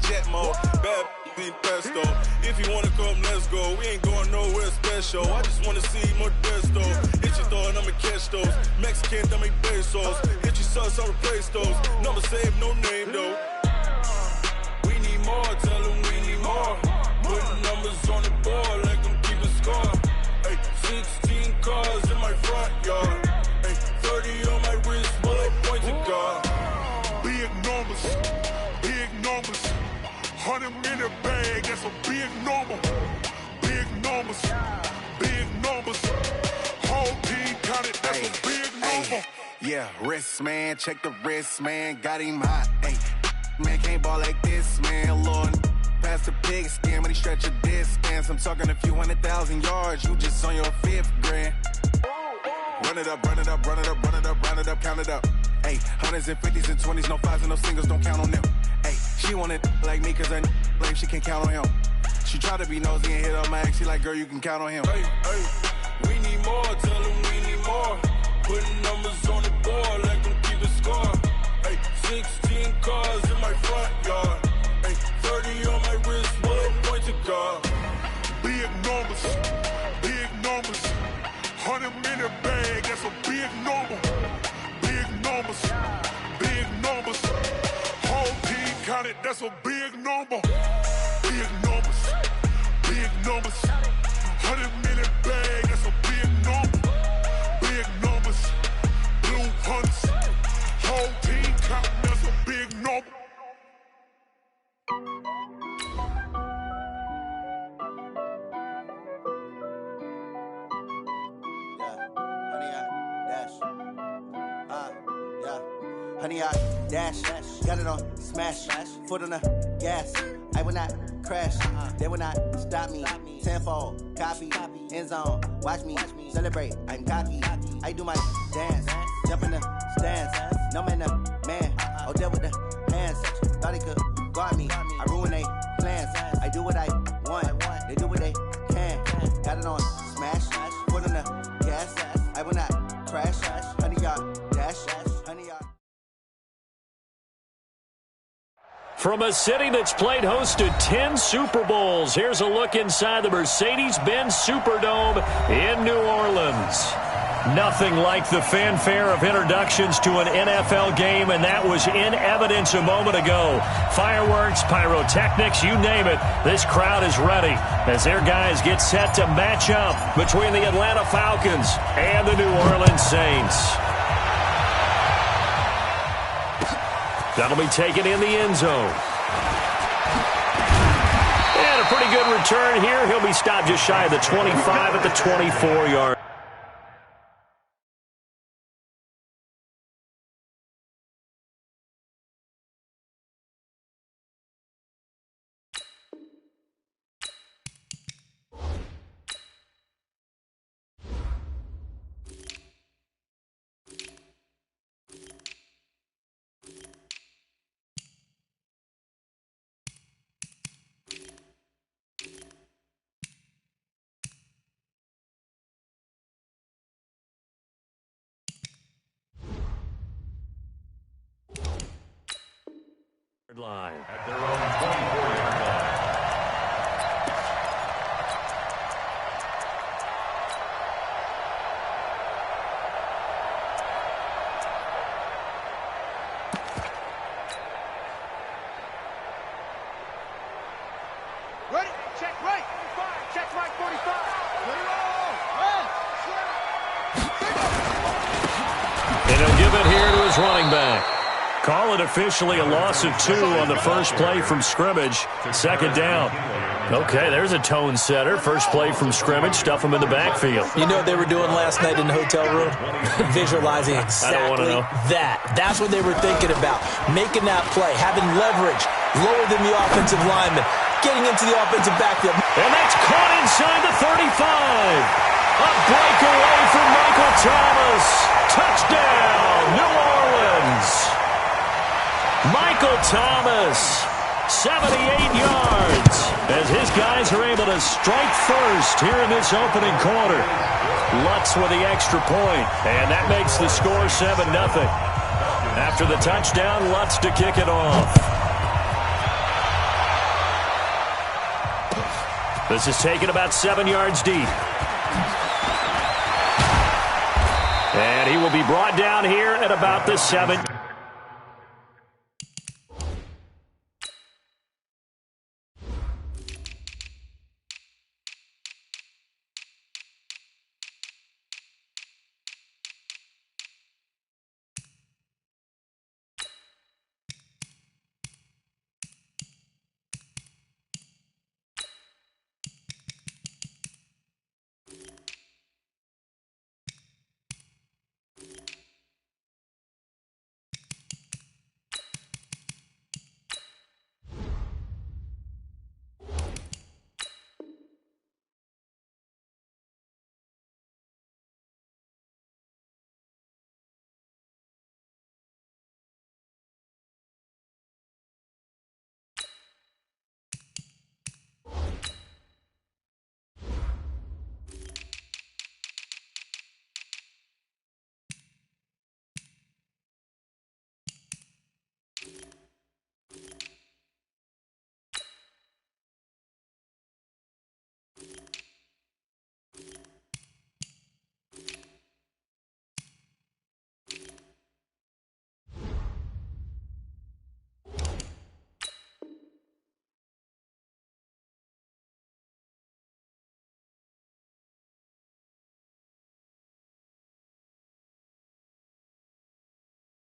jet mode. Bad in pesto. If you wanna come, let's go. We ain't going nowhere special. I just wanna see Modesto. Hit your thought, I'ma catch those. Mexican, dummy pesos. Hit your sus, I'll replace those. Number save, no name though. We need more, tell them we need more. Putting numbers on the board, like them keep a score. Ay, 16 cars in my front yard. Ay, 30 on my wrist, bullet point to God. Big numbers, big numbers. 100 in a bag, that's a big number. Big numbers, big numbers. Whole team counted, that's a big number. Yeah, wrist, man, check the wrist, man. Got him hot, ayy. Man, can't ball like this, man. Lord, past the pig skin, but he stretch a distance. I'm talking a few 100,000 yards, you just on your 5th grand. Run it up, run it up, run it up, run it up, round it up, count it up. Ayy, 100s and 50s and 20s, no 5s and no singles, don't count on them. Ayy, she want it like me, cause her like she can count on him. She try to be nosy and hit on my ex, she like, girl, you can count on him. Hey, hey, we need more, tell them we need more. Putting numbers on the board, like them keep a score. Hey, 16 cars in my front yard. Hey, 30 on my wrist, bullet point to God. Big numbers, big numbers. 100 in a bag, that's a big number. Big numbers, big numbers. Whole team counted, that's a big number. Big numbers, big numbers. 100 in a bag, that's a big number. Big numbers, blue hunts. Whole team counting, that's a big number. Honey, I dash, got it on smash, foot on the gas. I will not crash, they will not stop me. Tenfold, copy, end zone, watch me celebrate. I'm cocky, I do my dance, jump in the stands. No man, man, oh there with the hands. Thought he could guard me, I ruin they plans. I do what I want, they do what they can. Got it on smash, foot on the gas. I will not crash, honey, y'all dash, honey, y'all. From a city that's played host to 10 Super Bowls, here's a look inside the Mercedes-Benz Superdome in New Orleans. Nothing like the fanfare of introductions to an NFL game, and that was in evidence a moment ago. Fireworks, pyrotechnics, you name it, this crowd is ready as their guys get set to match up between the Atlanta Falcons and the New Orleans Saints. That'll be taken in the end zone. And a pretty good return here. He'll be stopped just shy of the 25 at the 24-yard. Line. At their own 24-yard line. Ready? Check right. 45. Check right. 45. And he'll give it here to his running back. Call it officially a loss of 2 on the first play from scrimmage. Second down. Okay, there's a tone setter. First play from scrimmage. Stuff him in the backfield. You know what they were doing last night in the hotel room? Visualizing exactly that. That's what they were thinking about. Making that play, having leverage, lower than the offensive lineman, getting into the offensive backfield. And that's caught inside the 35. A breakaway from Michael Thomas. Touchdown, New Orleans. Michael Thomas, 78 yards, as his guys are able to strike first here in this opening quarter. Lutz with the extra point, and that makes the score 7-0. After the touchdown, Lutz to kick it off. This is taken about 7 yards deep. And he will be brought down here at about the 7.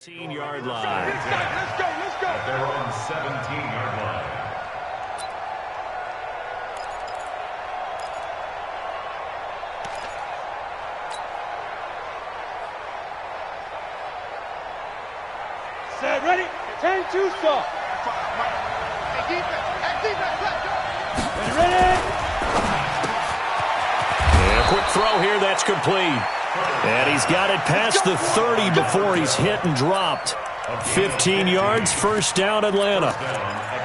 Yard line. Let's go. They're on 17-yard line. Set, ready? 10-2 stop. Hey, defense, let's go. Ready? And a quick throw here, that's complete. And he's got it past the 30 before he's hit and dropped. 15 yards, first down, Atlanta.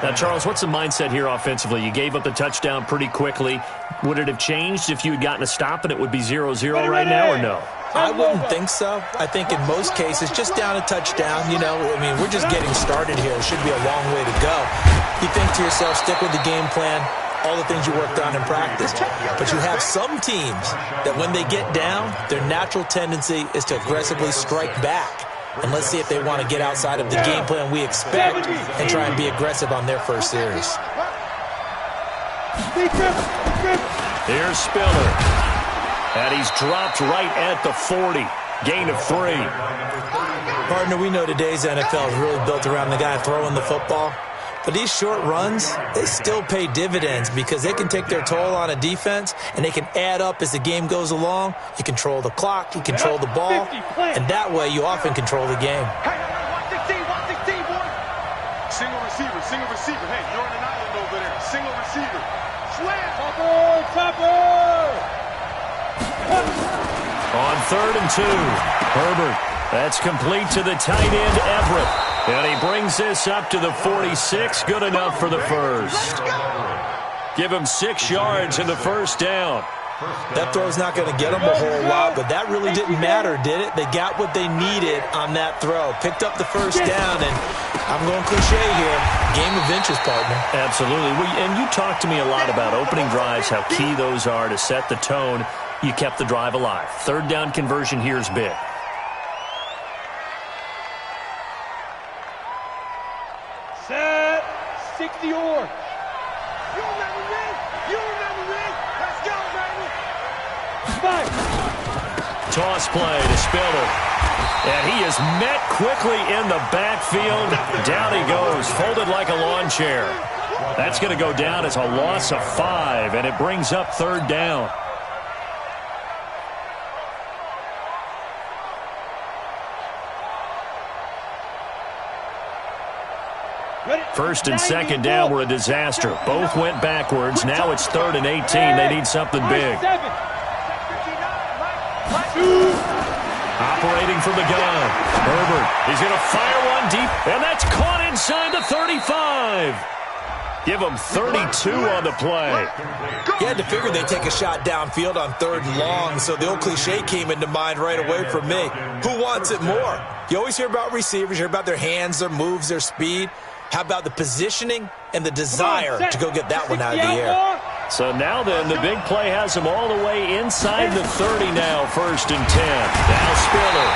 Now, Charles, what's the mindset here offensively? You gave up the touchdown pretty quickly. Would it have changed if you had gotten a stop and it would be 0-0 right now, or no? I wouldn't think so. I think in most cases, just down a touchdown, we're just getting started here. It should be a long way to go. You think to yourself, stick with the game plan, all the things you worked on in practice. But you have some teams that when they get down, their natural tendency is to aggressively strike back. And let's see if they want to get outside of the game plan we expect and try and be aggressive on their first series. Here's Spiller. And he's dropped right at the 40. Gain of 3. Partner, we know today's NFL is really built around the guy throwing the football. But these short runs, they still pay dividends because they can take their toll on a defense and they can add up as the game goes along. You control the clock, you control the ball, and that way you often control the game. Watch the team, boy. Single receiver. Hey, you're on an island over there. Single receiver. Slam. Topper. On 3rd and 2, Herbert. That's complete to the tight end, Everett. And he brings this up to the 46. Good enough for the first. Give him 6 yards in the first down. That throw's not going to get them a whole lot, but that really didn't matter, did it? They got what they needed on that throw. Picked up the first down, and I'm going cliche here. Game of inches, partner. Absolutely. And you talked to me a lot about opening drives, how key those are to set the tone. You kept the drive alive. 3rd down conversion here is big. Set. 60 or. You remember me? Let's go, baby. Five. Toss play to Spiller. And he is met quickly in the backfield. Down he goes, folded like a lawn chair. That's going to go down as a loss of 5, and it brings up 3rd down. First and second down were a disaster. Both went backwards. Now it's 3rd and 18. They need something big. Operating from the gun. Herbert, he's going to fire one deep, and that's caught inside the 35. Give him 32 on the play. You had to figure they'd take a shot downfield on 3rd and long, so the old cliche came into mind right away for me. Who wants it more? You always hear about receivers, you hear about their hands, their moves, their speed. How about the positioning and the desire to go get that one out of the air? So now then, the big play has him all the way inside the 30 now, 1st and 10. Now Spiller.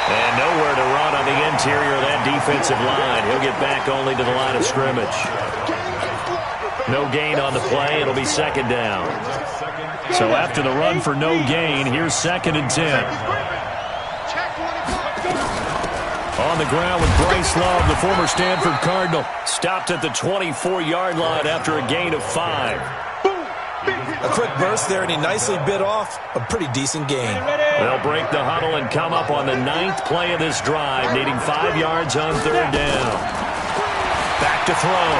And nowhere to run on the interior of that defensive line. He'll get back only to the line of scrimmage. No gain on the play. It'll be 2nd down. So after the run for no gain, here's 2nd and 10. On the ground with Bryce Love, the former Stanford Cardinal. Stopped at the 24-yard line after a gain of 5. A quick burst there, and he nicely bit off a pretty decent gain. They'll break the huddle and come up on the 9th play of this drive, needing 5 yards on 3rd down. Back to throw.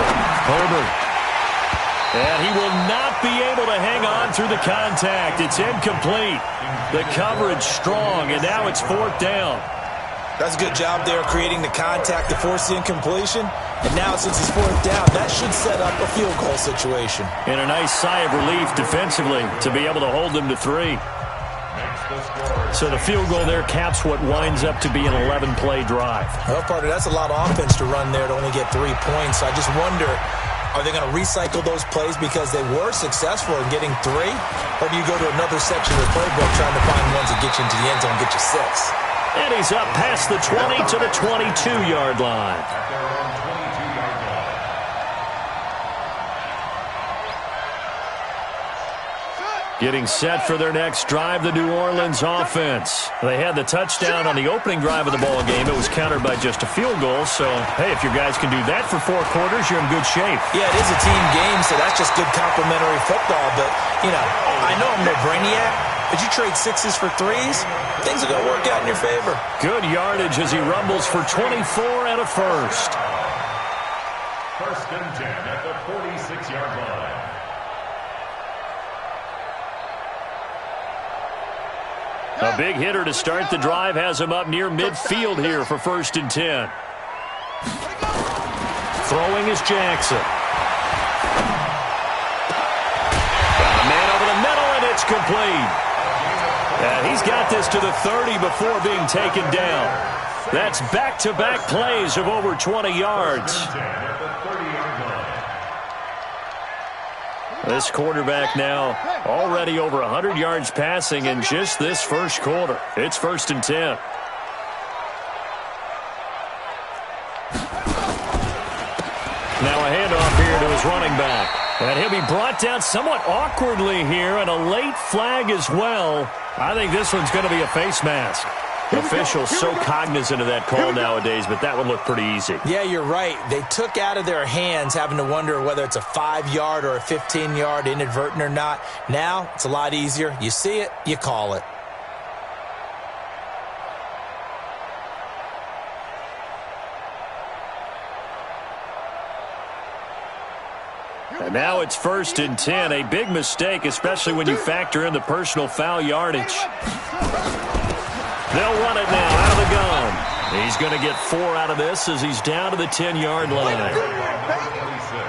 Herbert. And he will not be able to hang on through the contact. It's incomplete. The coverage strong, and now it's 4th down. That's a good job there creating the contact to force the incompletion. And now since it's 4th down, that should set up a field goal situation. And a nice sigh of relief defensively to be able to hold them to 3. So the field goal there caps what winds up to be an 11-play drive. Well, partner, that's a lot of offense to run there to only get 3 points. I just wonder, are they going to recycle those plays because they were successful in getting 3? Or do you go to another section of the playbook trying to find ones that get you into the end zone and get you 6? And he's up past the 20 to the 22-yard line. Getting set for their next drive, the New Orleans offense. They had the touchdown on the opening drive of the ball game. It was countered by just a field goal. So, hey, if your guys can do that for 4 quarters, you're in good shape. Yeah, it is a team game, so that's just good complimentary football. But, you know, I know I'm no brainiac, but you trade 6s for 3s, things are going to work out in your favor. Good yardage as he rumbles for 24 and a first. 1st and 10 at the 46-yard line. A big hitter to start the drive has him up near midfield here for 1st and 10. Throwing is Jackson. Got a man over the middle, and it's complete. And he's got this to the 30 before being taken down. That's back-to-back plays of over 20 yards. This quarterback now already over 100 yards passing in just this first quarter. It's 1st and 10. Now a handoff here to his running back. And he'll be brought down somewhat awkwardly here, and a late flag as well. I think this one's going to be a face mask. Officials so cognizant of that call nowadays, but that would look pretty easy. Yeah, you're right. They took out of their hands having to wonder whether it's a 5-yard or a 15-yard, inadvertent or not. Now, it's a lot easier. You see it, you call it. And now it's 1st and 10. A big mistake, especially when you factor in the personal foul yardage. They'll run it now out of the gun. He's going to get 4 out of this as he's down to the 10-yard line.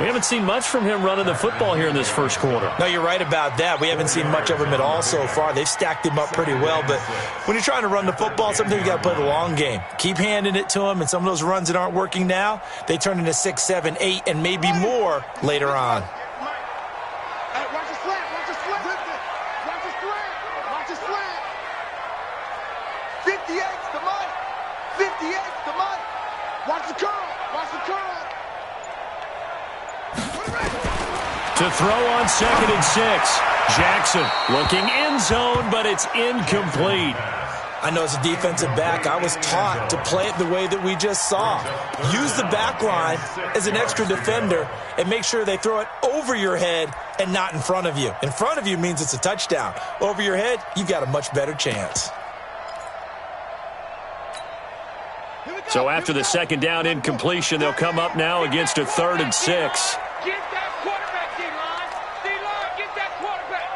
We haven't seen much from him running the football here in this first quarter. No, you're right about that. We haven't seen much of him at all so far. They've stacked him up pretty well, but when you're trying to run the football, sometimes you got to play the long game. Keep handing it to him, and some of those runs that aren't working now, they turn into 6, 7, 8, and maybe more later on. To throw on 2nd and 6. Jackson looking end zone, but it's incomplete. I know as a defensive back, I was taught to play it the way that we just saw. Use the back line as an extra defender and make sure they throw it over your head and not in front of you. In front of you means it's a touchdown. Over your head, you've got a much better chance. So after the 2nd down incompletion, they'll come up now against a 3rd and 6. Get that quarterback, D-line. D-line, get that quarterback.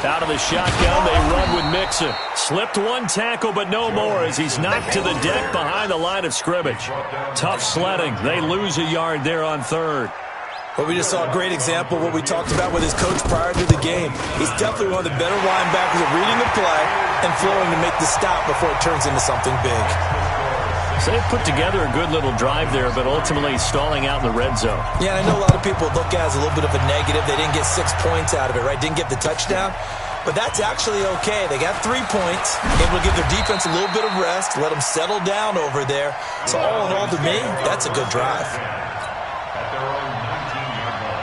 Out of the shotgun, they run with Mixon. Slipped one tackle, but no more as he's knocked to the deck behind the line of scrimmage. Tough sledding. They lose a yard there on 3rd. Well, we just saw a great example of what we talked about with his coach prior to the game. He's definitely one of the better linebackers at reading the play and flowing to make the stop before it turns into something big. So they put together a good little drive there, but ultimately stalling out in the red zone. Yeah, and I know a lot of people look at it as a little bit of a negative. They didn't get 6 points out of it, right? Didn't get the touchdown. But that's actually okay. They got 3 points, able to give their defense a little bit of rest, let them settle down over there. So all in all, to me, that's a good drive. At their own 19-yard line.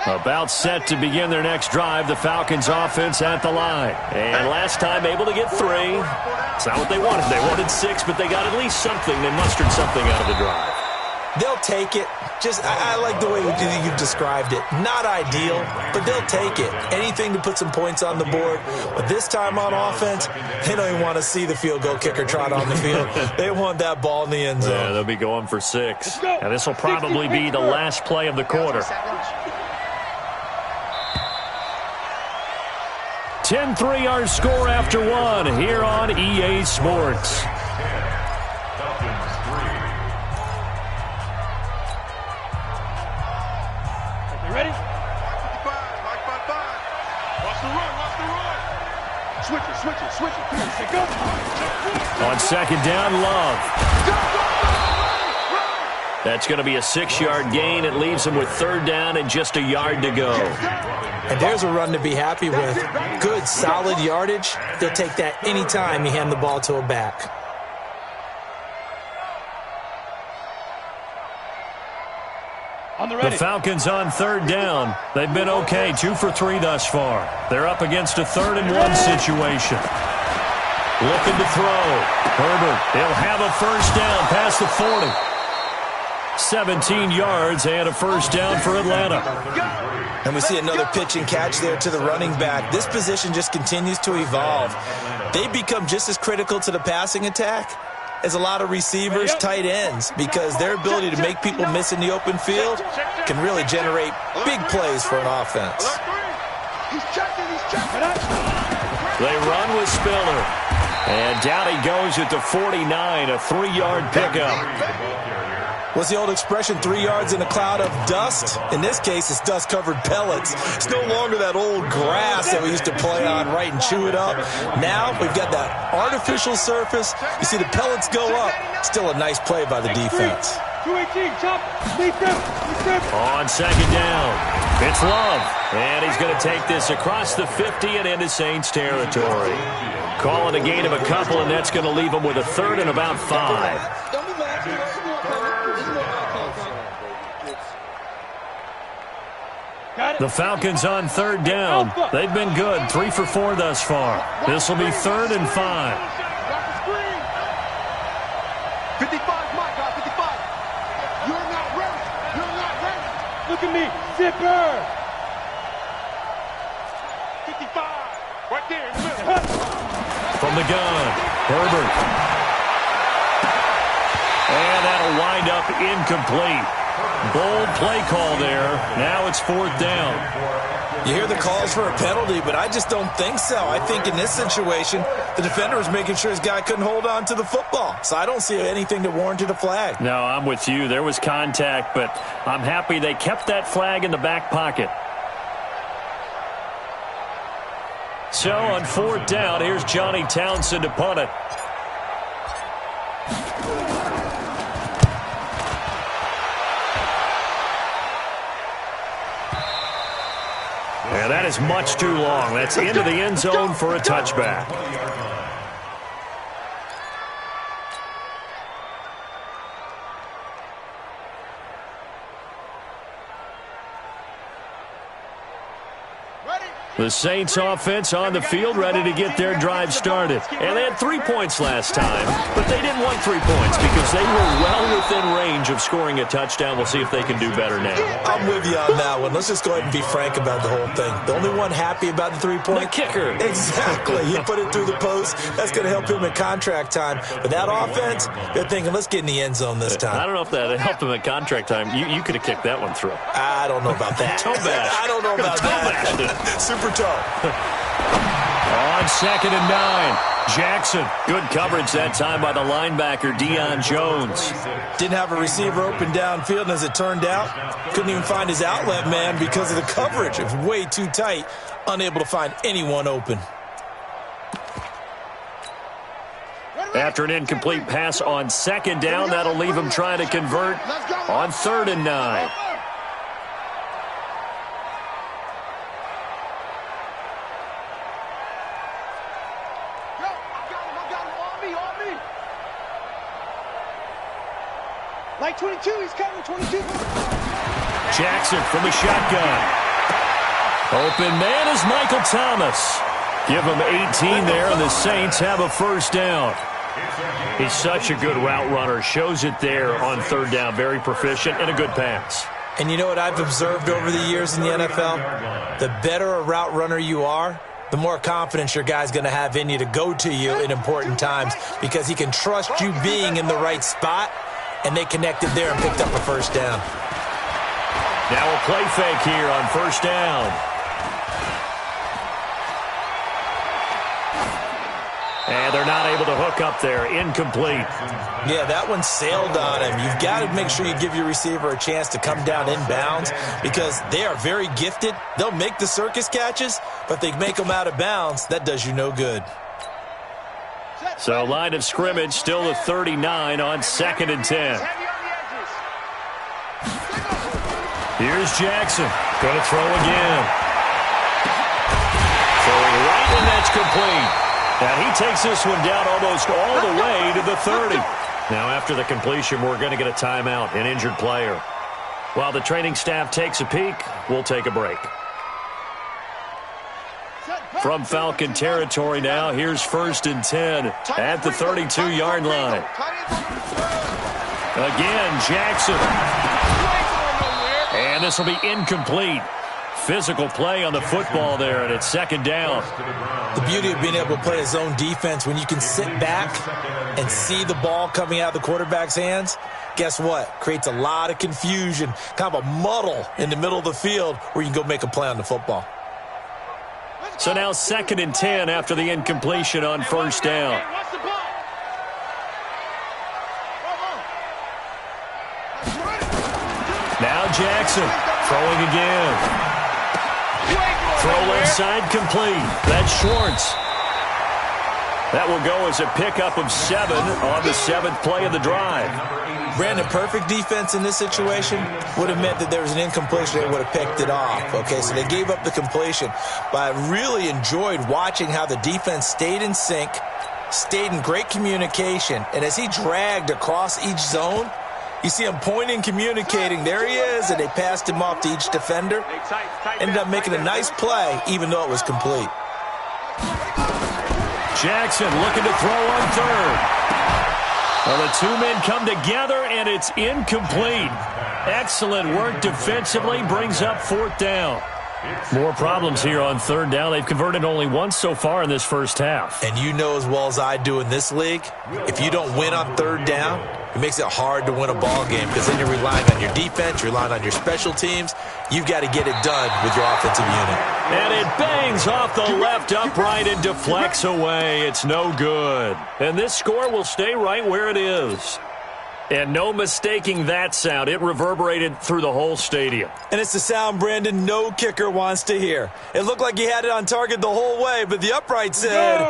About set to begin their next drive, the Falcons offense at the line. And last time able to get 3. It's not what they wanted. They wanted 6, but they got at least something. They mustered something out of the drive. They'll take it. I like the way you've described it. Not ideal, but they'll take it. Anything to put some points on the board. But this time on offense, they don't even want to see the field goal kicker trot on the field. They want that ball in the end zone. Yeah, they'll be going for 6. And this will probably be the last play of the quarter. 10-3 our score after 1 here on EA Sports. Falcons 3. You ready? Watch the run. Switch it. Go. On second down, Love. That's going to be a 6-yard gain. It leaves them with third down and just a yard to go. And there's a run to be happy with. Good, solid yardage. They'll take that anytime you hand the ball to a back. The Falcons on third down. They've been okay, 2 for 3 thus far. They're up against a 3rd and 1 situation. Looking to throw. Herbert, he'll have a first down past the 40. 17 yards and a first down for Atlanta. And we see another pitch and catch there to the running back. This position just continues to evolve. They become just as critical to the passing attack as a lot of receivers, tight ends, because their ability to make people miss in the open field can really generate big plays for an offense. They run with Spiller. And down he goes at the 49, a 3-yard pickup. What's the old expression, 3 yards in a cloud of dust? In this case, it's dust-covered pellets. It's no longer that old grass that we used to play on, right, and chew it up. Now we've got that artificial surface. You see the pellets go up. Still a nice play by the defense. 218, chop. Lead them. On second down, it's Love. And he's going to take this across the 50 and into Saints territory. Calling a gain of a couple, and that's going to leave him with a 3rd and about 5. The Falcons on third down. They've been good, 3 for 4 thus far. This will be 3rd and 5. 55, my God, 55. You're not ready. Look at me. Zipper. 55. Right there in the middle. From the gun, Herbert. And that'll wind up incomplete. Bold play call there. Now it's 4th down. You hear the calls for a penalty, but I just don't think so. I think in this situation, the defender was making sure his guy couldn't hold on to the football. So I don't see anything that warranted a flag. No, I'm with you. There was contact, but I'm happy they kept that flag in the back pocket. So on 4th down, here's Johnny Townsend to punt it. And that is much too long. That's into the end zone for a touchback. The Saints offense on the field, ready to get their drive started. And they had 3 points last time, but they didn't want 3 points because they were well within range of scoring a touchdown. We'll see if they can do better now. I'm with you on that one. Let's just go ahead and be frank about the whole thing. The only one happy about the 3-point? The kicker. Exactly. He put it through the post. That's going to help him in contract time. But that offense, they're thinking, let's get in the end zone this time. I don't know if that helped him at contract time. You could have kicked that one through. I don't know about that. Toe bash. I don't know about that. Toe bash. Super toe. On 2nd and 9, Jackson. Good coverage that time by the linebacker, Deion Jones. Didn't have a receiver open downfield, and as it turned out, couldn't even find his outlet man because of the coverage. It was way too tight, unable to find anyone open. After an incomplete pass on 2nd down, that'll leave him trying to convert on 3rd and 9. Like 22, he's covering 22. Jackson from the shotgun. Open man is Michael Thomas. Give him 18 there, and the Saints have a first down. He's such a good route runner. Shows it there on 3rd down. Very proficient and a good pass. And you know what I've observed over the years in the NFL? The better a route runner you are, the more confidence your guy's going to have in you to go to you in important times because he can trust you being in the right spot, and they connected there and picked up a first down. Now a play fake here on 1st down. And they're not able to hook up there. Incomplete. Yeah, that one sailed on him. You've got to make sure you give your receiver a chance to come down inbounds because they are very gifted. They'll make the circus catches, but they make them out of bounds. That does you no good. So line of scrimmage still the 39 on 2nd and 10. Here's Jackson. Going to throw again. Throwing right, and that's complete. And he takes this one down almost all the way to the 30. Now after the completion, we're going to get a timeout, an injured player. While the training staff takes a peek, we'll take a break. From Falcon territory now, here's 1st and 10 at the 32-yard line. Again, Jackson. And this will be incomplete. Physical play on the football there, and it's 2nd down. The beauty of being able to play a zone defense when you can sit back and see the ball coming out of the quarterback's hands, guess what? Creates a lot of confusion, kind of a muddle in the middle of the field where you can go make a play on the football. So now 2nd and 10 after the incompletion on 1st down. Now Jackson throwing again. Throw left side complete. That's Schwartz. That will go as a pickup of 7 on the 7th play of the drive. Brandon, perfect defense in this situation would have meant that there was an incompletion. They would have picked it off. Okay, so they gave up the completion. But I really enjoyed watching how the defense stayed in sync, stayed in great communication, and as he dragged across each zone, you see him pointing, communicating. There he is, and they passed him off to each defender. Ended up making a nice play, even though it was complete. Jackson looking to throw on 3rd. Well, the two men come together, and it's incomplete. Excellent work defensively, brings up 4th down. More problems here on 3rd down. They've converted only once so far in this first half. And you know as well as I do in this league, if you don't win on 3rd down, it makes it hard to win a ball game because then you're relying on your defense, you're relying on your special teams. You've got to get it done with your offensive unit. And it bangs off the left upright and deflects away. It's no good. And this score will stay right where it is. And no mistaking that sound. It reverberated through the whole stadium. And it's the sound Brandon no kicker wants to hear. It looked like he had it on target the whole way, but the upright said,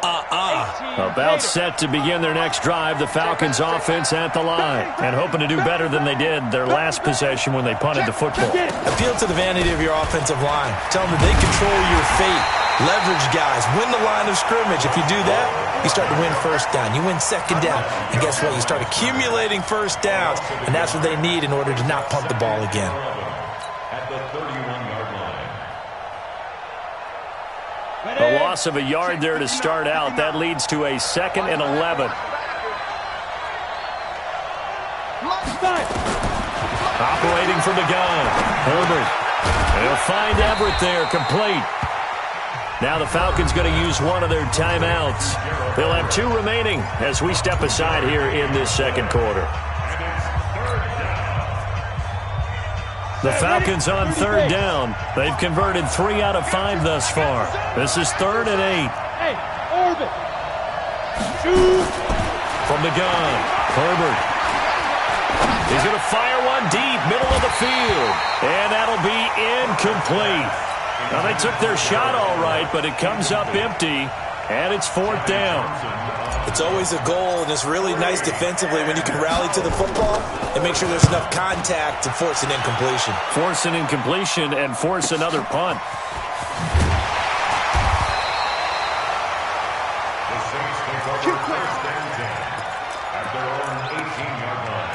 About set to begin their next drive, the Falcons offense at the line. And hoping to do better than they did their last possession when they punted the football. Appeal to the vanity of your offensive line. Tell them that they control your fate. Leverage guys. Win the line of scrimmage. If you do that, you start to win 1st down. You win 2nd down. And guess what? You start accumulating 1st downs. And that's what they need in order to not punt the ball again. At the 31-yard line. A loss of a yard there to start out. That leads to a 2nd and 11. Operating from the gun. Herbert. They'll find Everett there, complete. Now the Falcons going to use one of their timeouts. They'll have 2 remaining as we step aside here in this 2nd quarter. The Falcons on third down. They've converted 3 out of 5 thus far. This is 3rd and 8. Hey, orbit. Shoot. From the gun, Herbert. He's going to fire one deep, middle of the field. And that'll be incomplete. Now, they took their shot all right, but it comes up empty, and it's 4th down. It's always a goal, and it's really nice defensively when you can rally to the football and make sure there's enough contact to force an incompletion. Force an incompletion and force another punt. The Saints take over 1st and 10 at their own 18-yard line.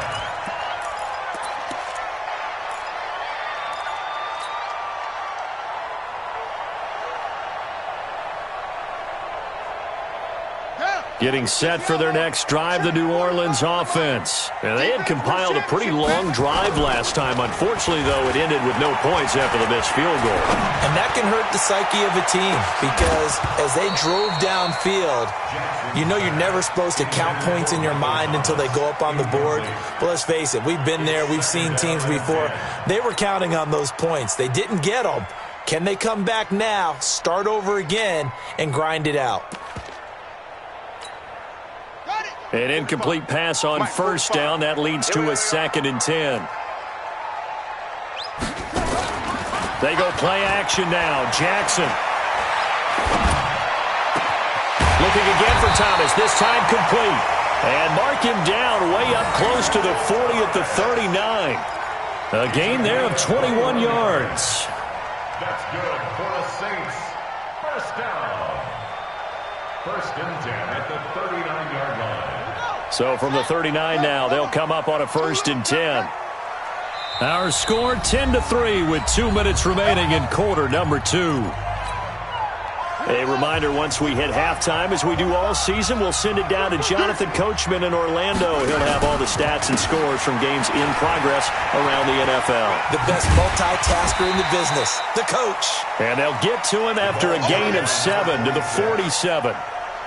Getting set for their next drive, the New Orleans offense. And they had compiled a pretty long drive last time. Unfortunately, though, it ended with no points after the missed field goal. And that can hurt the psyche of a team because as they drove downfield, you know you're never supposed to count points in your mind until they go up on the board. But let's face it, we've been there. We've seen teams before. They were counting on those points. They didn't get them. Can they come back now, start over again, and grind it out? An incomplete pass on 1st down. That leads to a 2nd and 10. They go play action now. Jackson. Looking again for Thomas. This time complete. And mark him down way up close to the 40 at the 39. A gain there of 21 yards. That's good for the Saints. 1st down. 1st and 10 at the 39-yard line. So from the 39 now, they'll come up on a 1st and 10. Our score 10-3 with 2 minutes remaining in quarter number 2. A reminder, once we hit halftime, as we do all season, we'll send it down to Jonathan Coachman in Orlando. He'll have all the stats and scores from games in progress around the NFL. The best multitasker in the business, the coach. And they'll get to him after a gain of 7 to the 47.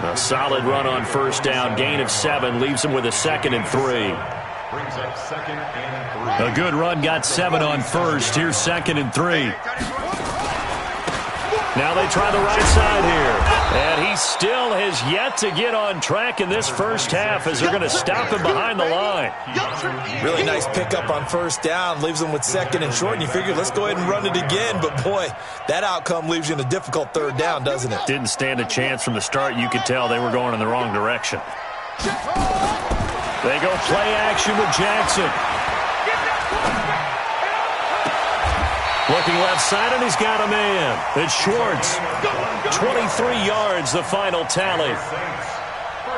A solid run on 1st down. Gain of 7 leaves him with a 2nd and 3. Brings up 2nd and 3. A good run got 7 on 1st. Here's 2nd and 3. Now they try the right side here. And he still has yet to get on track in this first half as they're going to stop him behind the line. Really nice pickup on 1st down. Leaves him with 2nd and short. And you figure, let's go ahead and run it again. But, boy, that outcome leaves you in a difficult 3rd down, doesn't it? Didn't stand a chance from the start. You could tell they were going in the wrong direction. They go play action with Jackson. Looking left side, and he's got a man. It's Schwartz. 23 yards, the final tally.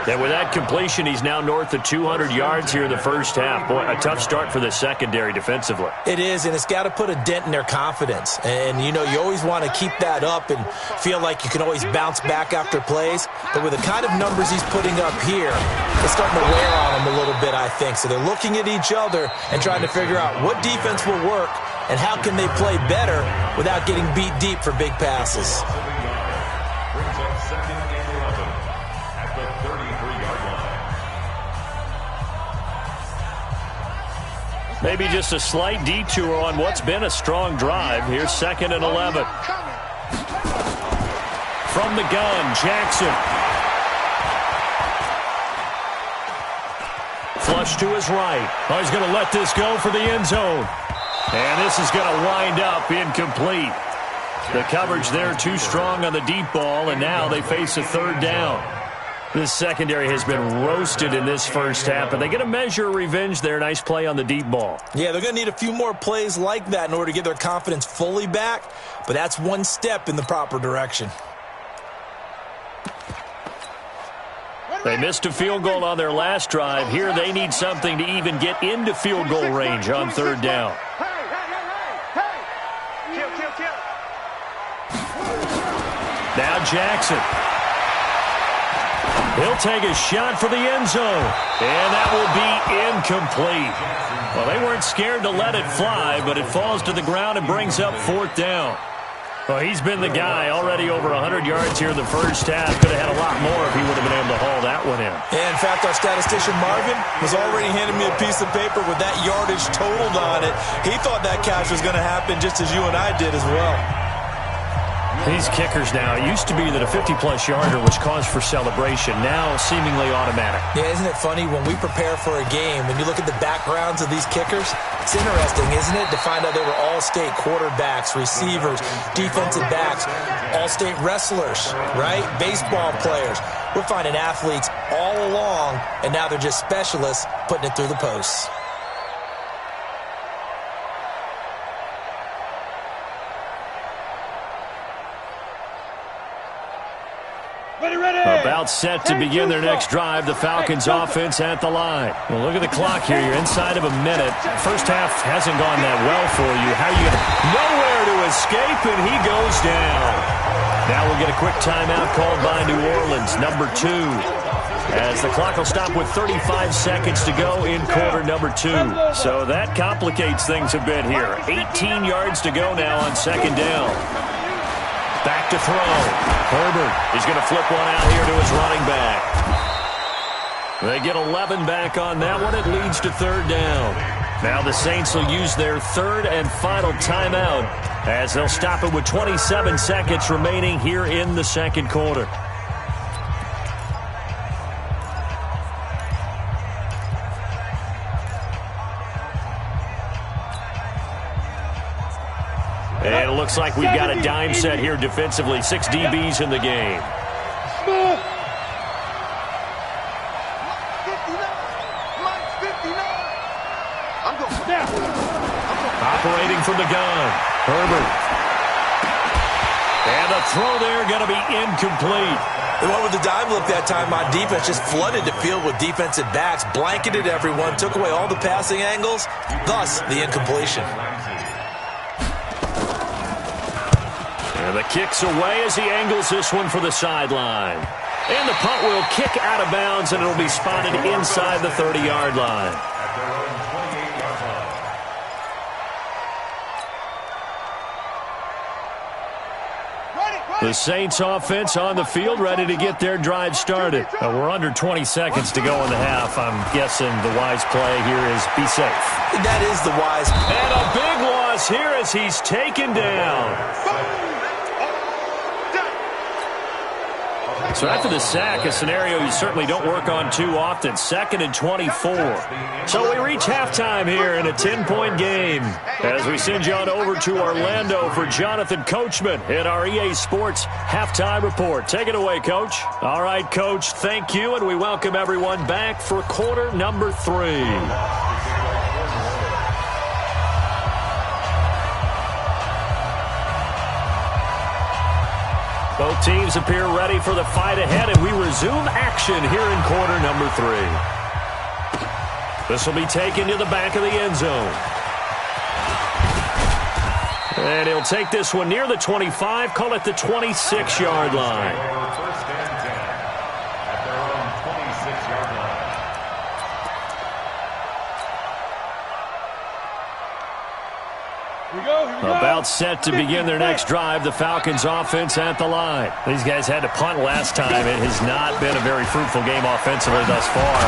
And with that completion, he's now north of 200 yards here in the first half. Boy, a tough start for the secondary defensively. It is, and it's got to put a dent in their confidence. And, you know, you always want to keep that up and feel like you can always bounce back after plays. But with the kind of numbers he's putting up here, it's starting to wear on him a little bit, I think. So they're looking at each other and trying to figure out what defense will work and how can they play better without getting beat deep for big passes. Brings up 2nd and 11 at the 33-yard line. Maybe just a slight detour on what's been a strong drive. Here's 2nd and 11. From the gun, Jackson. Flush to his right. Oh, he's going to let this go for the end zone. And this is going to wind up incomplete. The coverage there too strong on the deep ball, and now they face a 3rd down. This secondary has been roasted in this first half, but they get a measure of revenge there. Nice play on the deep ball. Yeah, they're going to need a few more plays like that in order to get their confidence fully back, but that's one step in the proper direction. They missed a field goal on their last drive. Here they need something to even get into field goal range on 3rd down. Now Jackson. He'll take a shot for the end zone. And that will be incomplete. Well, they weren't scared to let it fly, but it falls to the ground and brings up 4th down. Well, he's been the guy already over 100 yards here in the first half. Could have had a lot more if he would have been able to haul that one in. Yeah, in fact, our statistician Marvin was already handing me a piece of paper with that yardage totaled on it. He thought that catch was going to happen just as you and I did as well. These kickers now, it used to be that a 50-plus yarder was cause for celebration. Now, seemingly automatic. Yeah, isn't it funny when we prepare for a game, when you look at the backgrounds of these kickers, it's interesting, isn't it, to find out they were all-state quarterbacks, receivers, defensive backs, all-state wrestlers, right? Baseball players. We're finding athletes all along, and now they're just specialists putting it through the posts. About set to begin their next drive. The Falcons offense at the line. Well, look at the clock here. You're inside of a minute. First half hasn't gone that well for you. How are you going to... Nowhere to escape, and he goes down. Now we'll get a quick timeout called by New Orleans, number 2. As the clock will stop with 35 seconds to go in quarter number 2. So that complicates things a bit here. 18 yards to go now on second down. Back to throw. Herbert is going to flip one out here to his running back. They get 11 back on that one. It leads to third down. Now the Saints will use their third and final timeout as they'll stop it with 27 seconds remaining here in the second quarter. And it looks like we've got a dime set here defensively. 6 DBs in the game. Operating from the gun. Herbert. And the throw there going to be incomplete. They went with the dime look that time on defense. Just flooded the field with defensive backs. Blanketed everyone. Took away all the passing angles. Thus, the incompletion. And the kick's away as he angles this one for the sideline. And the punt will kick out of bounds, and it'll be spotted inside the 30-yard line. The Saints offense on the field, ready to get their drive started. We're under 20 seconds to go in the half. I'm guessing the wise play here is be safe. That is the wise. And a big loss here as he's taken down. So after the sack, a scenario you certainly don't work on too often. 2nd and 24. So we reach halftime here in a 10-point game as we send you on over to Orlando for Jonathan Coachman in our EA Sports Halftime Report. Take it away, Coach. All right, Coach, thank you, and we welcome everyone back for quarter number 3. Both teams appear ready for the fight ahead, and we resume action here in quarter number 3. This will be taken to the back of the end zone. And he'll take this one near the 25, call it the 26-yard line. First and 10 at their own 26-yard line. About set to begin their next drive, the Falcons offense at the line. These guys had to punt last time. It has not been a very fruitful game offensively thus far.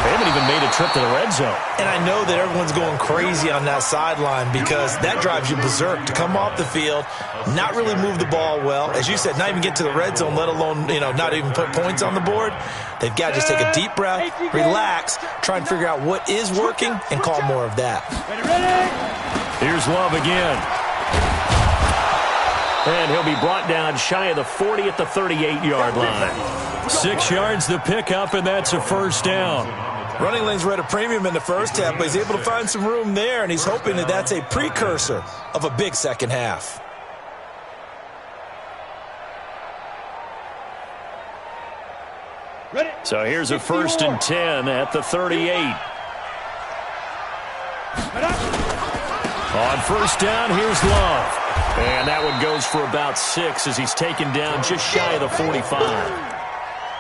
They haven't even made a trip to the red zone. And I know that everyone's going crazy on that sideline because that drives you berserk to come off the field, not really move the ball well. As you said, not even get to the red zone, let alone, not even put points on the board. They've got to just take a deep breath, relax, try and figure out what is working, and call more of that. Here's Love again. And he'll be brought down shy of the 40 at the 38-yard line. 6 yards the pickup, and that's a first down. Running lanes were at a premium in the first half, but he's able to find some room there, and he's hoping that that's a precursor of a big second half. So here's a 1st and 10 at the 38. On first down, here's Love. And that one goes for about 6 as he's taken down just shy of the 45.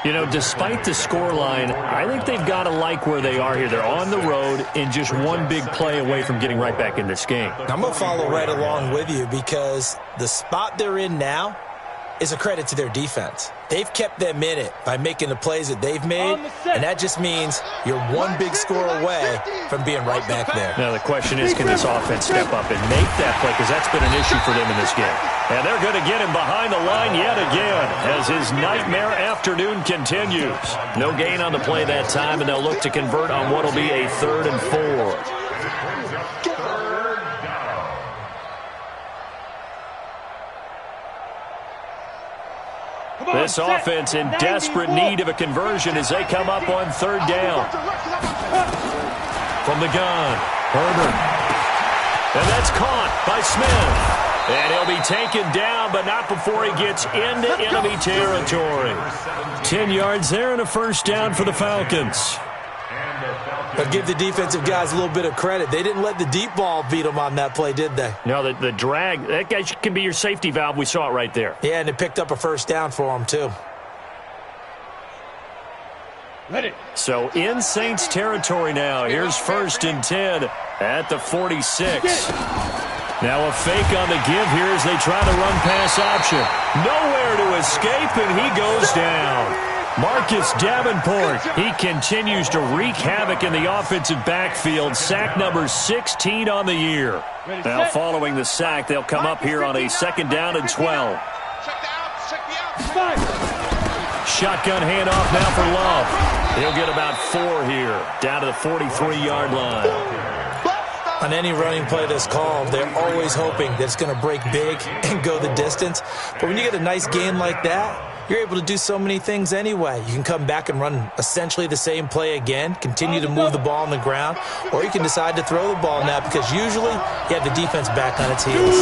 You know, despite the scoreline, I think they've got to like where they are here. They're on the road and just one big play away from getting right back in this game. I'm going to follow right along with you because the spot they're in now is a credit to their defense. They've kept them in it by making the plays that they've made, and that just means you're one big score away from being right back there. Now the question is, can this offense step up and make that play? Because that's been an issue for them in this game. And they're going to get him behind the line yet again as his nightmare afternoon continues. No gain on the play that time, and they'll look to convert on what will be a 3rd and 4. This offense in desperate need of a conversion as they come up on 3rd down. From the gun, Herbert. And that's caught by Smith. And he'll be taken down, but not before he gets into enemy territory. 10 yards there and a 1st down for the Falcons. But give the defensive guys a little bit of credit. They didn't let the deep ball beat them on that play, did they? No, the drag, that guy can be your safety valve. We saw it right there. Yeah, and it picked up a 1st down for them, too. So in Saints territory now. Here's 1st and 10 at the 46. Now a fake on the give here as they try to run pass option. Nowhere to escape, and he goes down. Marcus Davenport, he continues to wreak havoc in the offensive backfield. Sack number 16 on the year. Now following the sack, they'll come up here on a 2nd down and 12. Shotgun handoff now for Love. He'll get about 4 here, down to the 43-yard line. On any running play that's called, they're always hoping that it's going to break big and go the distance. But when you get a nice game like that, you're able to do so many things anyway. You can come back and run essentially the same play again, continue to move the ball on the ground, or you can decide to throw the ball now because usually you have the defense back on its heels.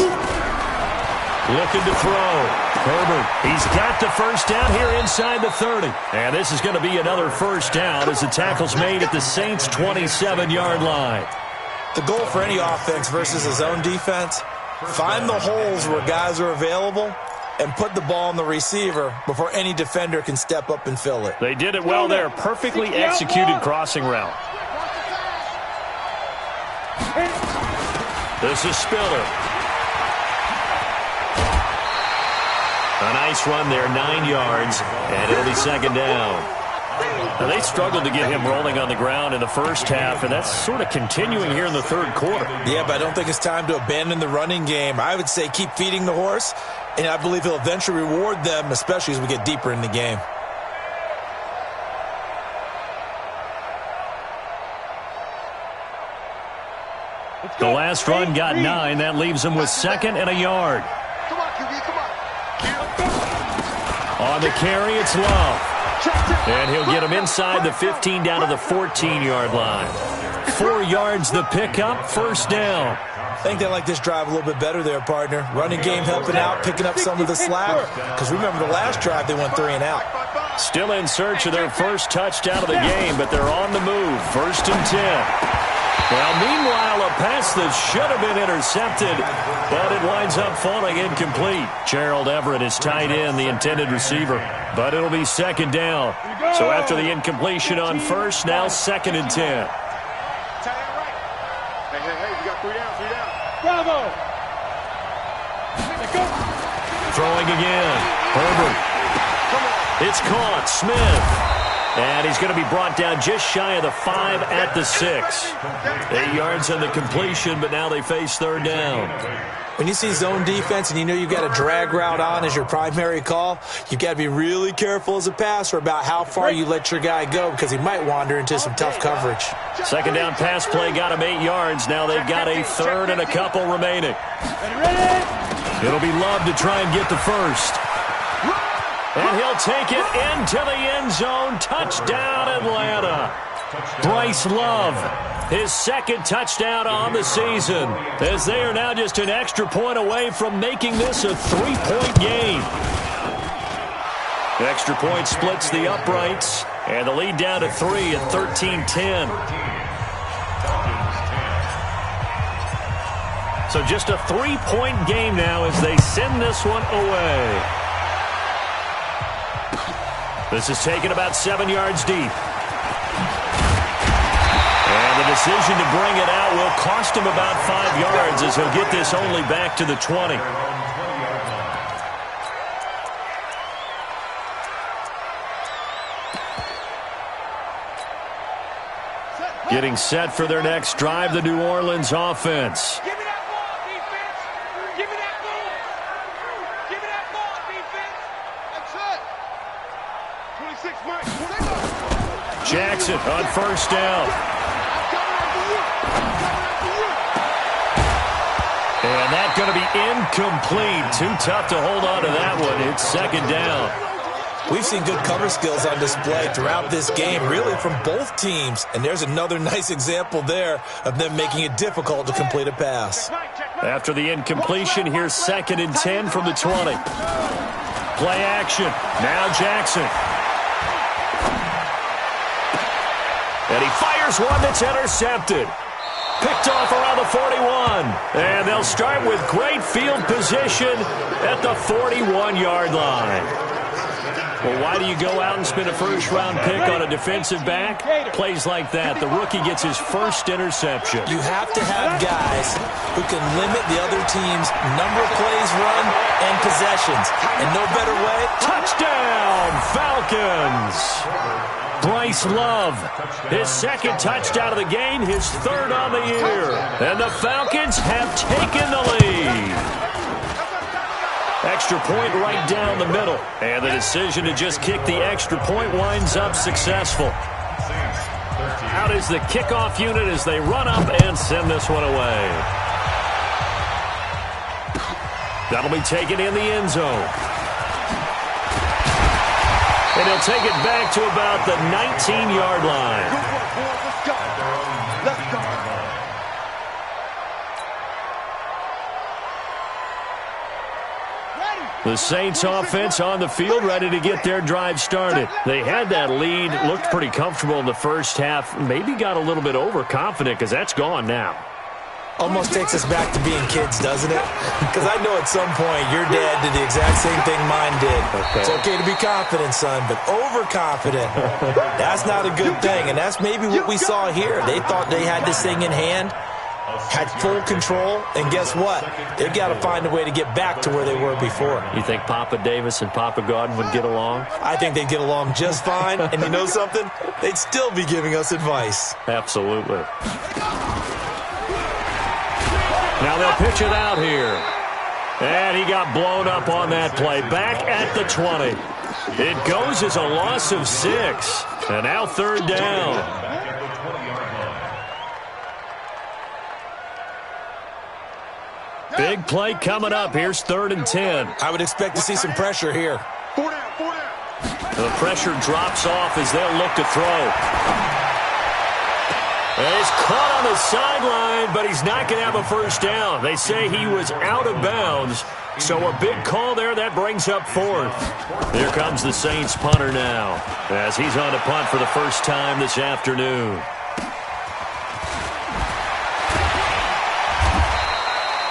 Looking to throw. Herbert, he's got the 1st down here inside the 30. And this is going to be another 1st down as the tackle's made at the Saints' 27-yard line. The goal for any offense versus a zone defense, find the holes where guys are available and put the ball on the receiver before any defender can step up and fill it. They did it well there. Perfectly executed crossing route. This is Spiller. A nice run there, 9 yards, and it'll be 2nd down. Now, they struggled to get him rolling on the ground in the 1st half, and that's sort of continuing here in the 3rd quarter. Yeah, but I don't think it's time to abandon the running game. I would say keep feeding the horse, and I believe he'll eventually reward them, especially as we get deeper in the game. The last run got 9. That leaves him with 2nd and a yard. Come on, QB, come on. On the carry, it's Love. And he'll get him inside the 15 down to the 14-yard line. 4 yards the pickup, 1st down. I think they like this drive a little bit better there, partner. Running game helping out, picking up some of the slack. Because remember the last drive, they went 3 and out. Still in search of their 1st touchdown of the game, but they're on the move. 1st and 10. Well, meanwhile, a pass that should have been intercepted, but it winds up falling incomplete. Gerald Everett is tied in, the intended receiver, but it'll be 2nd down. So after the incompletion on 1st, now 2nd and 10. Hey, we got 3 down, 3 down. Bravo! Throwing again. Herbert. It's caught. Smith. And he's going to be brought down just shy of the 5 at the 6. 8 yards on the completion, but now they face 3rd down. When you see zone defense and you know you've got a drag route on as your primary call, you've got to be really careful as a passer about how far you let your guy go because he might wander into some tough coverage. 2nd down pass play got him 8 yards. Now they've got a 3rd and a couple remaining. It'll be Love to try and get the 1st. And he'll take it into the end zone. Touchdown, Atlanta. Bryce Love, his 2nd touchdown on the season, as they are now just an extra point away from making this a 3-point game. The extra point splits the uprights, and the lead down to 3 at 13-10. So just a 3-point game now as they send this one away. This is taken about 7 yards deep. And the decision to bring it out will cost him about 5 yards as he'll get this only back to the 20. Getting set for their next drive, the New Orleans offense. Give me that ball, defense. Give me that ball. Give me that ball, defense. That's it. 26 points. Jackson on first down. And that's going to be incomplete. Too tough to hold on to that one. It's second down. We've seen good cover skills on display throughout this game, really from both teams. And there's another nice example there of them making it difficult to complete a pass. After the incompletion, here's 2nd and 10 from the 20. Play action. Now Jackson. And he fires one that's intercepted. Picked off around the 41. And they'll start with great field position at the 41-yard line. Well, why do you go out and spend a first-round pick on a defensive back? Plays like that. The rookie gets his first interception. You have to have guys who can limit the other team's number of plays run and possessions. And no better way. Touchdown, Falcons. Bryce Love, his 2nd touchdown of the game, his 3rd on the year. And the Falcons have taken the lead. Extra point right down the middle. And the decision to just kick the extra point winds up successful. Out is the kickoff unit as they run up and send this one away. That'll be taken in the end zone. And he'll take it back to about the 19-yard line. Let's go. Let's go. The Saints offense on the field ready to get their drive started. They had that lead, looked pretty comfortable in the first half, maybe got a little bit overconfident because that's gone now. Almost takes us back to being kids, doesn't it? Because I know at some point your dad did the exact same thing mine did. Okay. It's okay to be confident, son, but overconfident, that's not a good thing. And that's maybe what we saw here. They thought they had this thing in hand, had full control, and guess what? They've got to find a way to get back to where they were before. You think Papa Davis and Papa Godwin would get along? I think they'd get along just fine, and you know something? They'd still be giving us advice. Absolutely. Now they'll pitch it out here. And he got blown up on that play. Back at the 20. It goes as a loss of 6. And now 3rd down. Big play coming up. Here's 3rd and 10. I would expect to see some pressure here. 4 down, 4 down. The pressure drops off as they'll look to throw. And he's caught on the sideline, but he's not going to have a first down. They say he was out of bounds. So a big call there. That brings up 4th. Here comes the Saints punter now as he's on to punt for the first time this afternoon.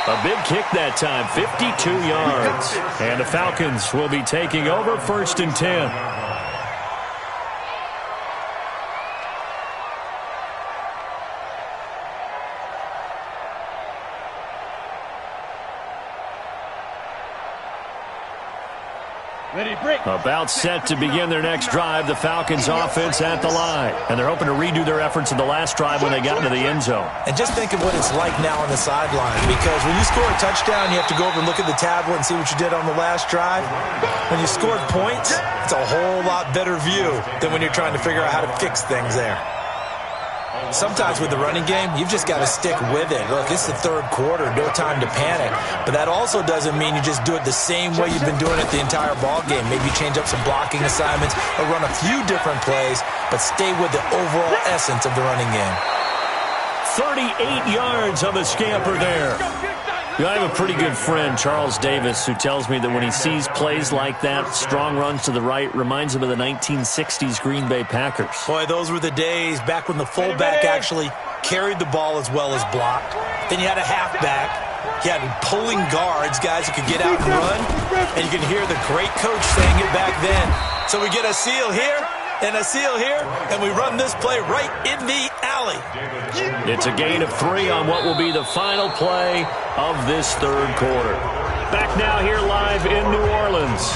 A big kick that time, 52 yards. And the Falcons will be taking over 1st and 10. About set to begin their next drive, the Falcons offense at the line. And they're hoping to redo their efforts in the last drive when they got into the end zone. And just think of what it's like now on the sideline. Because when you score a touchdown, you have to go over and look at the tablet and see what you did on the last drive. When you scored points, it's a whole lot better view than when you're trying to figure out how to fix things there. Sometimes with the running game, you've just got to stick with it. Look, it's the 3rd quarter, no time to panic. But that also doesn't mean you just do it the same way you've been doing it the entire ball game. Maybe you change up some blocking assignments or run a few different plays, but stay with the overall essence of the running game. 38 yards on the scamper there. I have a pretty good friend, Charles Davis, who tells me that when he sees plays like that, strong runs to the right, reminds him of the 1960s Green Bay Packers. Boy, those were the days back when the fullback actually carried the ball as well as blocked. Then you had a halfback He had pulling guards, guys who could get out and run, and you can hear the great coach saying it back then. So we get a seal here and a seal here, and we run this play right in the alley. It's a gain of 3 on what will be the final play of this third quarter. Back now here live in New Orleans.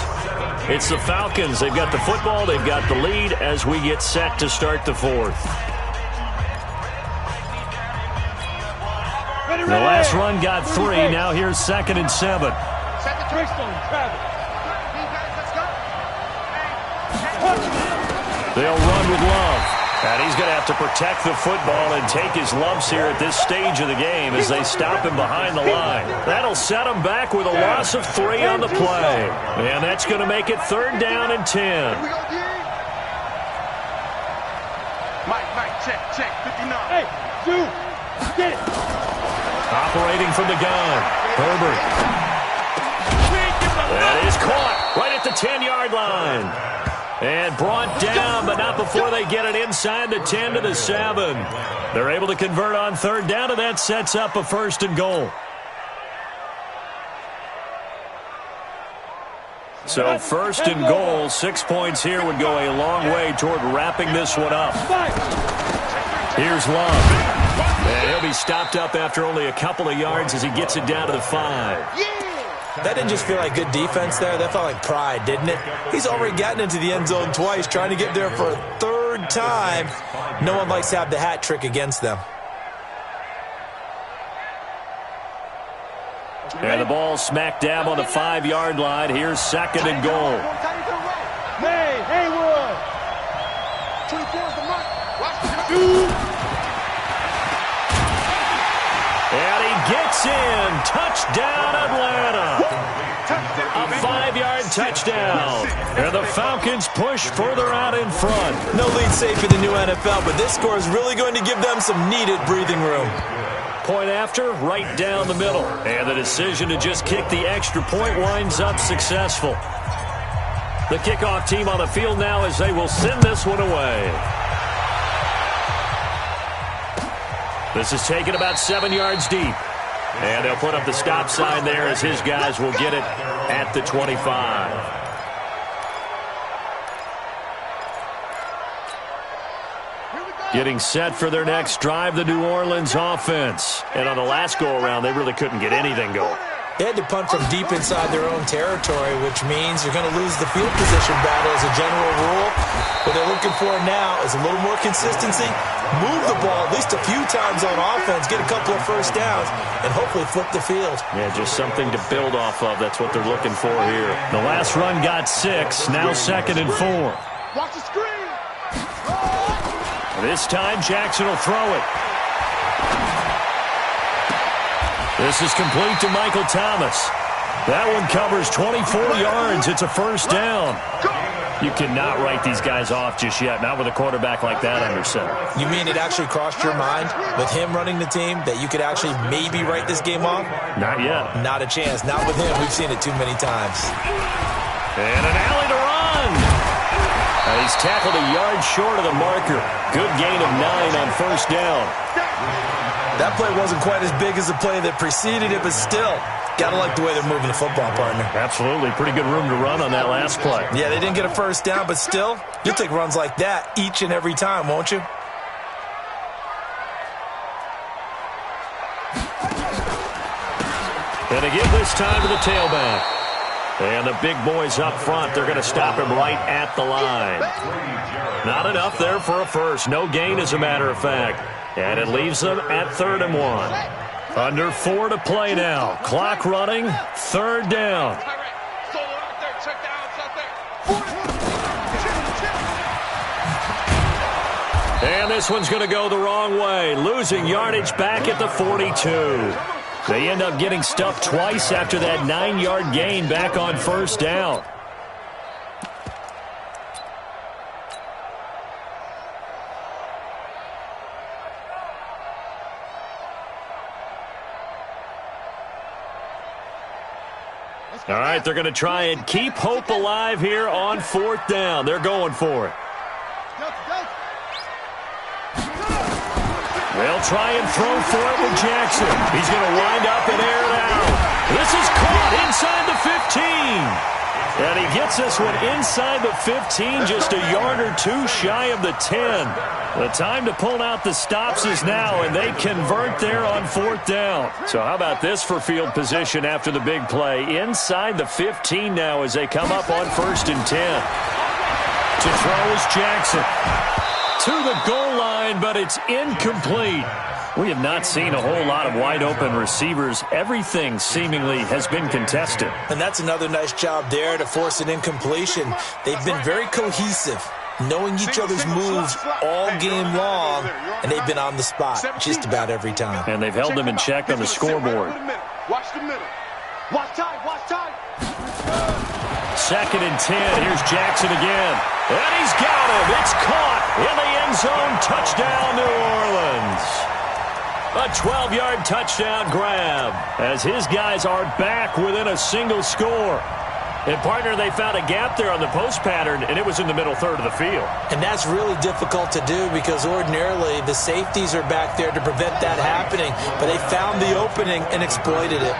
It's the Falcons. They've got the football. They've got the lead as we get set to start the fourth. The last run got 3. Now here's 2nd and 7. They'll run with Love. And he's going to have to protect the football and take his lumps here at this stage of the game as they stop him behind the line. That'll set him back with a loss of 3 on the play. And that's going to make it 3rd down and 10. Mike, check, 59. Hey, dude, get it. Operating from the gun, Herbert. That is caught right at the 10-yard line. And brought down, but not before they get it inside the 10 to the 7. They're able to convert on 3rd down, and that sets up a 1st and goal. So 1st and goal, 6 points here would go a long way toward wrapping this one up. Here's Love. And he'll be stopped up after only a couple of yards as he gets it down to the 5. That didn't just feel like good defense there. That felt like pride, didn't it? He's already gotten into the end zone twice, trying to get there for a 3rd time. No one likes to have the hat trick against them. And the ball smack dab on the 5-yard line. Here's 2nd and goal. Hey, Haywood. 24 is the mark. Watch. And he gets in. Touchdown, Atlanta. A 5-yard touchdown. And the Falcons push further out in front. No lead safe in the new NFL, but this score is really going to give them some needed breathing room. Point after, right down the middle. And the decision to just kick the extra point winds up successful. The kickoff team on the field now as they will send this one away. This is taken about 7 yards deep. And they'll put up the stop sign there as his guys will get it at the 25. Getting set for their next drive, the New Orleans offense. And on the last go-around, they really couldn't get anything going. They had to punt from deep inside their own territory, which means you're going to lose the field position battle as a general rule. What they're looking for now is a little more consistency, move the ball at least a few times on offense, get a couple of 1st downs, and hopefully flip the field. Yeah, just something to build off of. That's what they're looking for here. The last run got 6, now 2nd and 4. Watch the screen. This time, Jackson will throw it. This is complete to Michael Thomas. That one covers 24 yards. It's a 1st down. You cannot write these guys off just yet, not with a quarterback like that under center. You mean it actually crossed your mind with him running the team that you could actually maybe write this game off? Not yet. Not a chance. Not with him. We've seen it too many times. And an alley to run. He's tackled a yard short of the marker. Good gain of 9 on 1st down. That play wasn't quite as big as the play that preceded it, but still, gotta like the way they're moving the football, partner. Absolutely. Pretty good room to run on that last play. Yeah, they didn't get a 1st down, but still, you'll take runs like that each and every time, won't you? And they give this time to the tailback. And the big boys up front, they're going to stop him right at the line. Not enough there for a 1st. No gain, as a matter of fact. And it leaves them at 3rd and 1. Under 4 to play now. Clock running, 3rd down. And this one's going to go the wrong way. Losing yardage back at the 42. They end up getting stuffed twice after that 9-yard gain back on 1st down. All right, they're going to try and keep hope alive here on 4th down. They're going for it. They'll try and throw for it with Jackson. He's going to wind up and air it out. This is caught inside the 15. And he gets this one inside the 15, just a yard or two shy of the 10. The time to pull out the stops is now, and they convert there on 4th down. So how about this for field position after the big play? Inside the 15 now as they come up on 1st and 10. To throw is Jackson. To the goal line, but it's incomplete. We have not seen a whole lot of wide-open receivers. Everything seemingly has been contested. And that's another nice job there to force an incompletion. They've been very cohesive, knowing each other's moves all game long, and they've been on the spot just about every time. And they've held them in check on the scoreboard. Watch the middle. Watch time. 2nd and 10. Here's Jackson again. And he's got him. It's caught in the end zone. Touchdown, New Orleans. A 12-yard touchdown grab as his guys are back within a single score. And, partner, they found a gap there on the post pattern, and it was in the middle third of the field. And that's really difficult to do because ordinarily the safeties are back there to prevent that happening. But they found the opening and exploited it.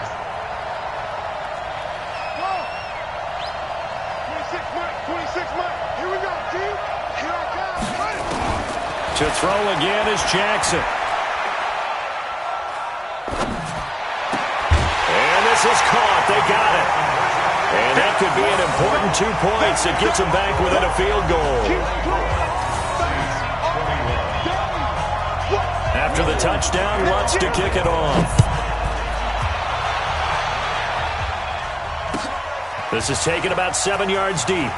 26 Mike. Here we go, team. Here I come. To throw again is Jackson. This is caught. They got it. And that could be an important 2 points. It gets them back within a field goal. After the touchdown, Lutz to kick it off. This is taken about 7 yards deep.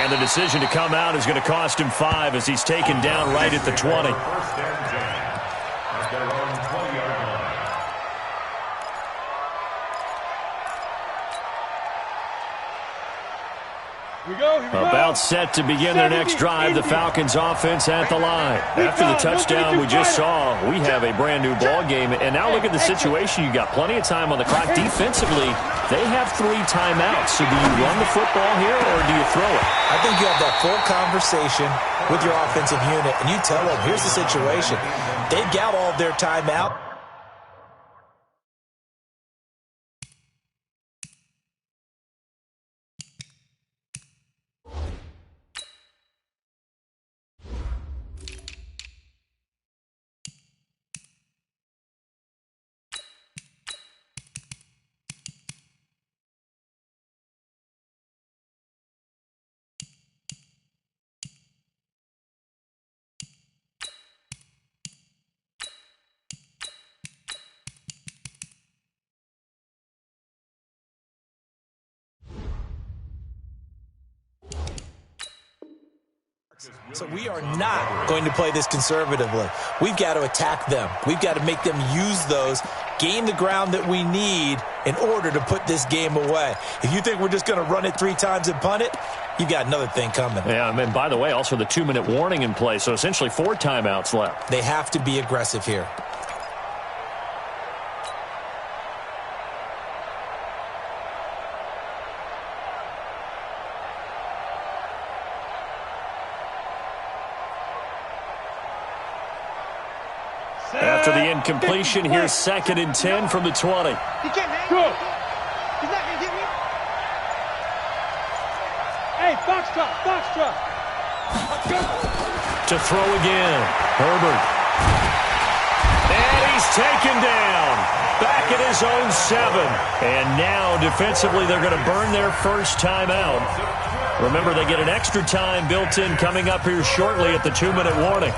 And the decision to come out is going to cost him 5 as he's taken down right at the 20. About set to begin their next drive, the Falcons offense at the line. After the touchdown we just saw, we have a brand new ball game. And now look at the situation. You got plenty of time on the clock. Defensively, they have 3 timeouts. So do you run the football here or do you throw it? I think you have that full conversation with your offensive unit, and you tell them, here's the situation. They've got all of their timeout. So we are not going to play this conservatively. We've got to attack them. We've got to make them use those, gain the ground that we need in order to put this game away. If you think we're just going to run it 3 times and punt it, you've got another thing coming. Yeah, and by the way, also the 2-minute warning in play, so essentially 4 timeouts left. They have to be aggressive here. After the incompletion, here's 2nd and 10 from the 20. He can't hang. Go. He's not going to get me. Hey, box truck. To throw again, Herbert. And he's taken down. Back at his own 7. And now, defensively, they're going to burn their first timeout. Remember, they get an extra time built in coming up here shortly at the 2-minute warning.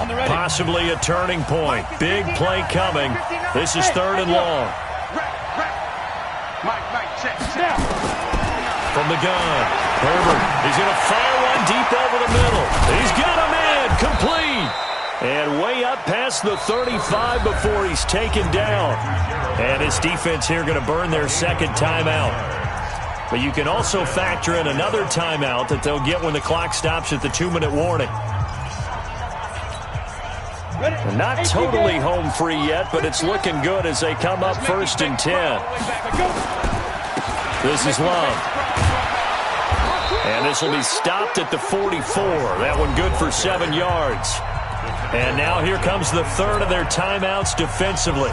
Possibly a turning point. Big play coming. This is 3rd and long. From the gun, Herbert. He's going to fire one deep over the middle. He's got a man. Complete. And way up past the 35 before he's taken down. And his defense here going to burn their 2nd timeout. But you can also factor in another timeout that they'll get when the clock stops at the 2-minute warning. Not totally home free yet, but it's looking good as they come up 1st and 10. This is Love. And this will be stopped at the 44. That one good for 7 yards. And now here comes the third of their timeouts defensively.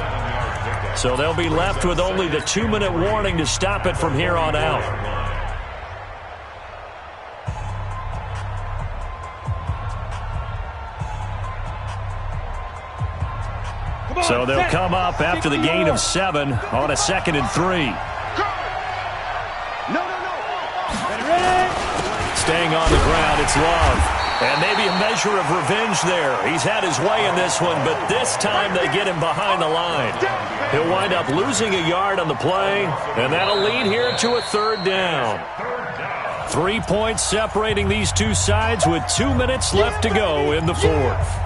So they'll be left with only the 2-minute warning to stop it from here on out. So they'll come up after the gain of 7 on a 2nd and 3. Staying on the ground, it's Love. And maybe a measure of revenge there. He's had his way in this one, but this time they get him behind the line. He'll wind up losing a yard on the play, and that'll lead here to a 3rd down. 3 points separating these two sides with 2 minutes left to go in the 4th.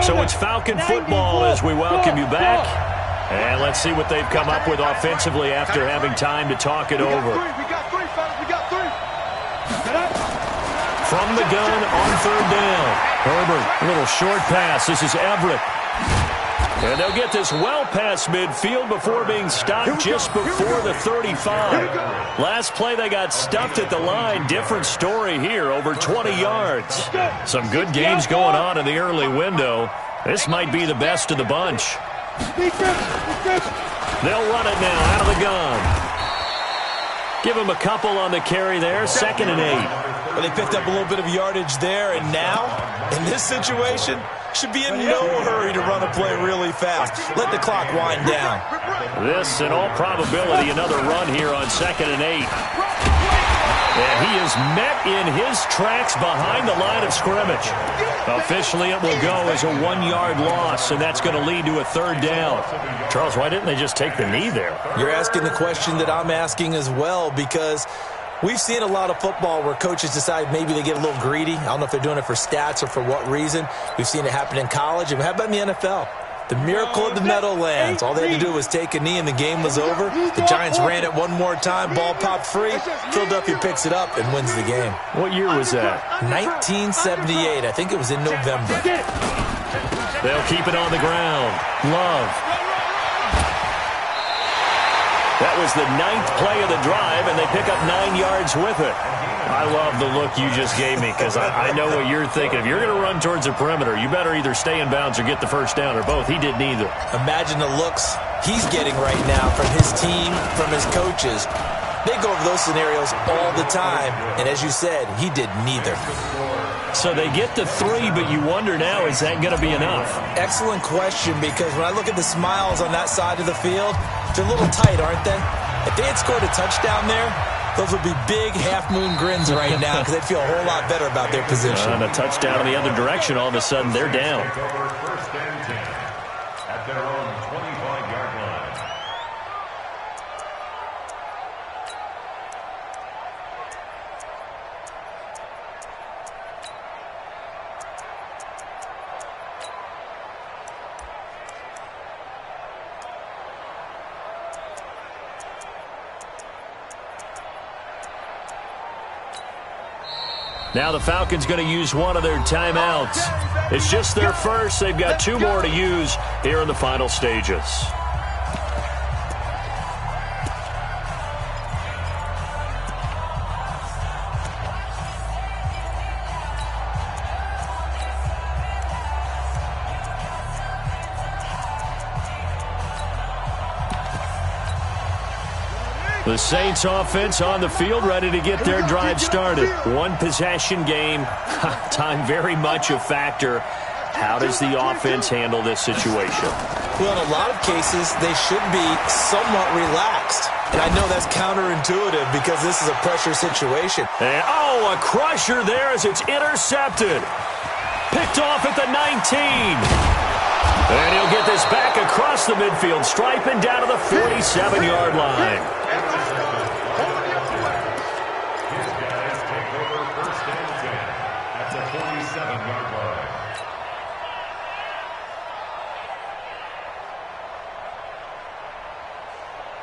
So it's Falcon football as we welcome you back. And let's see what they've come up with offensively after having time to talk it over. We got three, fellas. We got three. From the gun on 3rd down. Herbert, a little short pass. This is Everett. And they'll get this well past midfield before being stopped just before the 35. Last play they got stuffed at the line. Different story here, over 20 yards. Some good games going on in the early window. This might be the best of the bunch. They'll run it now out of the gun. Give him a couple on the carry there, 2nd and 8. Well, they picked up a little bit of yardage there, and now, in this situation, should be in no hurry to run a play really fast. Let the clock wind down. This, in all probability, another run here on 2nd and 8. And he is met in his tracks behind the line of scrimmage. Officially, it will go as a 1-yard loss, and that's going to lead to a 3rd down. Charles, why didn't they just take the knee there? You're asking the question that I'm asking as well, because we've seen a lot of football where coaches decide maybe they get a little greedy. I don't know if they're doing it for stats or for what reason. We've seen it happen in college. And how about in the NFL? The miracle of the Meadowlands. All they had to do was take a knee and the game was over. The Giants ran it one more time. Ball popped free. Philadelphia picks it up and wins the game. What year was that? 1978. I think it was in November. They'll keep it on the ground. Love. That was the 9th play of the drive, and they pick up 9 yards with it. I love the look you just gave me because I know what you're thinking. If you're going to run towards the perimeter, you better either stay in bounds or get the 1st down, or both. He did neither. Imagine the looks he's getting right now from his team, from his coaches. They go over those scenarios all the time, and as you said, he did neither. So they get to 3, but you wonder now, is that going to be enough? Excellent question, because when I look at the smiles on that side of the field, they're a little tight, aren't they? If they had scored a touchdown there, those would be big half-moon grins right now because they'd feel a whole lot better about their position. And a touchdown in the other direction, all of a sudden they're down. 1st and 10 at their own 25-yard line. Now the Falcons going to use one of their timeouts. It's just their first. They've got 2 more to use here in the final stages. The Saints offense on the field, ready to get their drive started. 1 possession game. Time very much a factor. How does the offense handle this situation? Well, in a lot of cases, they should be somewhat relaxed. And I know that's counterintuitive because this is a pressure situation. And, a crusher there as it's intercepted. Picked off at the 19. And he'll get this back across the midfield stripe and down to the 47-yard line.